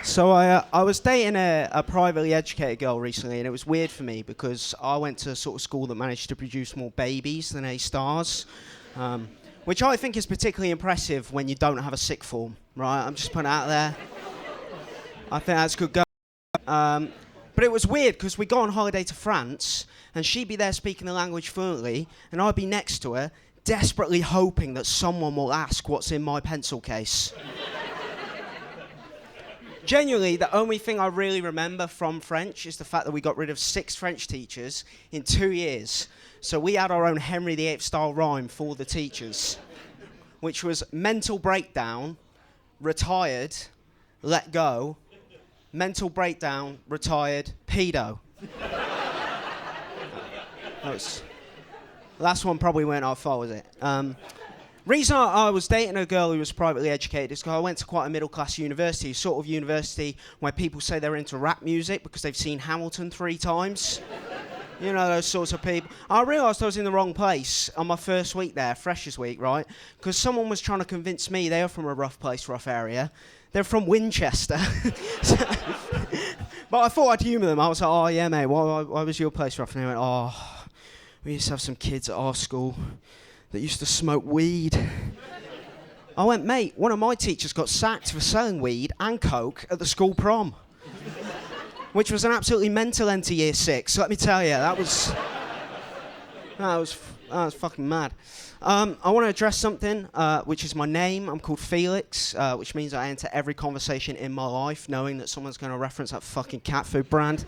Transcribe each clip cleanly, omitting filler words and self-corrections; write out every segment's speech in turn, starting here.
So I was dating a privately educated girl recently, and it was weird for me because I went to a sort of school that managed to produce more babies than A-stars, which I think is particularly impressive when you don't have a sixth form, right? I'm just putting it out there. I think that's good going. But it was weird because we go on holiday to France, and she'd be there speaking the language fluently, and I'd be next to her, desperately hoping that someone will ask what's in my pencil case. Genuinely, the only thing I really remember from French is the fact that we got rid of 6 French teachers in 2 years. So we had our own Henry VIII style rhyme for the teachers, which was mental breakdown, retired, let go, mental breakdown, retired, pedo. Last one probably weren't our fault, was it? Reason I was dating a girl who was privately educated is because I went to quite a middle-class university, sort of university where people say they're into rap music because they've seen Hamilton 3 times. You know, those sorts of people. I realised I was in the wrong place on my first week there, Freshers Week, right? Because someone was trying to convince me they were from a rough place, rough area. They're from Winchester. But I thought I'd humour them. I was like, oh, yeah, mate, why was your place rough? And they went, oh, we used to have some kids at our school that used to smoke weed. I went, mate, one of my teachers got sacked for selling weed and coke at the school prom, which was an absolutely mental end to year 6. So let me tell you, that was fucking mad. I want to address something, which is my name. I'm called Felix, which means I enter every conversation in my life knowing that someone's going to reference that fucking cat food brand.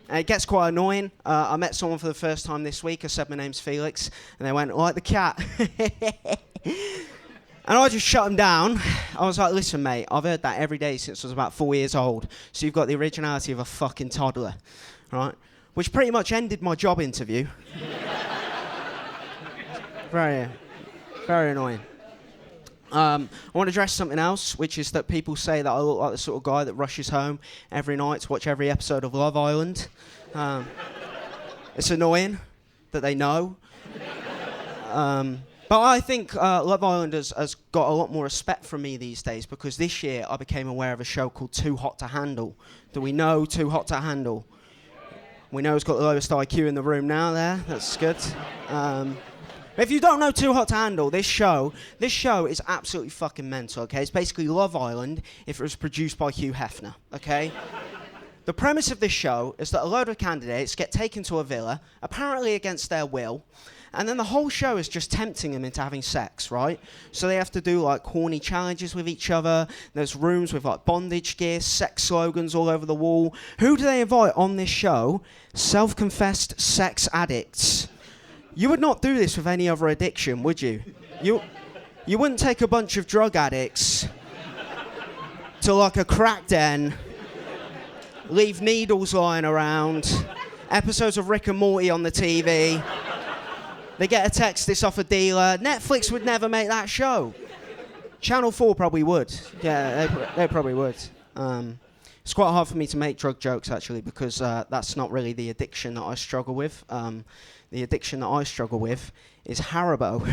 And it gets quite annoying. I met someone for the first time this week. I said my name's Felix, and they went, like the cat. And I just shut them down. I was like, listen, mate, I've heard that every day since I was about 4 years old. So you've got the originality of a fucking toddler, right? Which pretty much ended my job interview. Very, very annoying. I want to address something else, which is that people say that I look like the sort of guy that rushes home every night to watch every episode of Love Island. It's annoying that they know. But I think Love Island has got a lot more respect from me these days because this year I became aware of a show called Too Hot to Handle. Do we know Too Hot to Handle? We know it's got the lowest IQ in the room now there. That's good. If you don't know Too Hot to Handle, this show is absolutely fucking mental, okay? It's basically Love Island if it was produced by Hugh Hefner, okay? The premise of this show is that a load of candidates get taken to a villa, apparently against their will, and then the whole show is just tempting them into having sex, right? So they have to do, like, horny challenges with each other. There's rooms with, like, bondage gear, sex slogans all over the wall. Who do they invite on this show? Self-confessed sex addicts. You would not do this with any other addiction, would you? You wouldn't take a bunch of drug addicts to, like, a crack den, leave needles lying around, episodes of Rick and Morty on the TV. They get a text, this off a dealer. Netflix would never make that show. Channel 4 probably would. Yeah, they probably would. It's quite hard for me to make drug jokes, actually, because that's not really the addiction that I struggle with. The addiction that I struggle with is Haribo.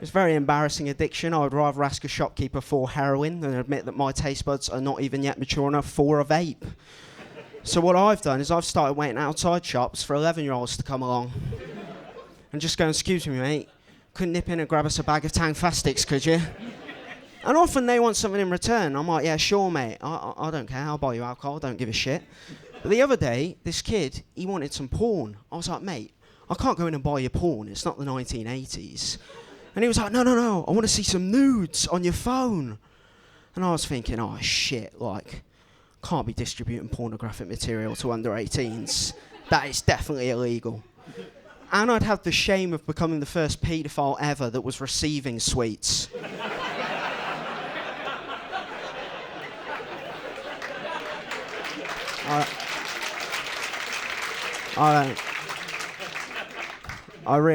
It's a very embarrassing addiction. I would rather ask a shopkeeper for heroin than admit that my taste buds are not even yet mature enough for a vape. So what I've done is I've started waiting outside shops for 11-year-olds to come along and just go, excuse me, mate, couldn't nip in and grab us a bag of Tang Fastics, could you? And often they want something in return. I'm like, yeah, sure, mate. I don't care. I'll buy you alcohol. I don't give a shit. But the other day, this kid, he wanted some porn. I was like, mate, I can't go in and buy you porn. It's not the 1980s. And he was like, no, I want to see some nudes on your phone. And I was thinking, oh, shit, like, can't be distributing pornographic material to under 18s. That is definitely illegal. And I'd have the shame of becoming the first paedophile ever that was receiving sweets. I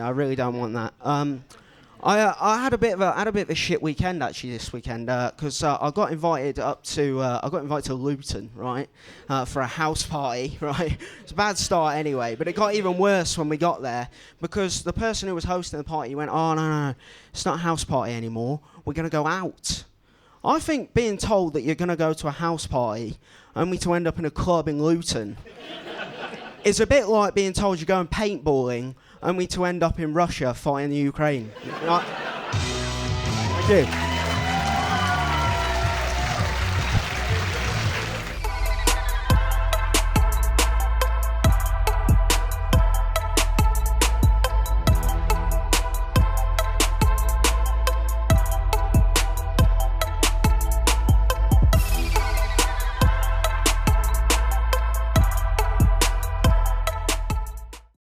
really don't want that. I had a bit of a shit weekend actually this weekend because I got invited to Luton, right, for a house party, right. It's a bad start anyway, but it got even worse when we got there because the person who was hosting the party went, oh no, it's not a house party anymore. We're gonna go out. I think being told that you're going to go to a house party only to end up in a club in Luton is a bit like being told you're going paintballing only to end up in Russia fighting the Ukraine. Thank you.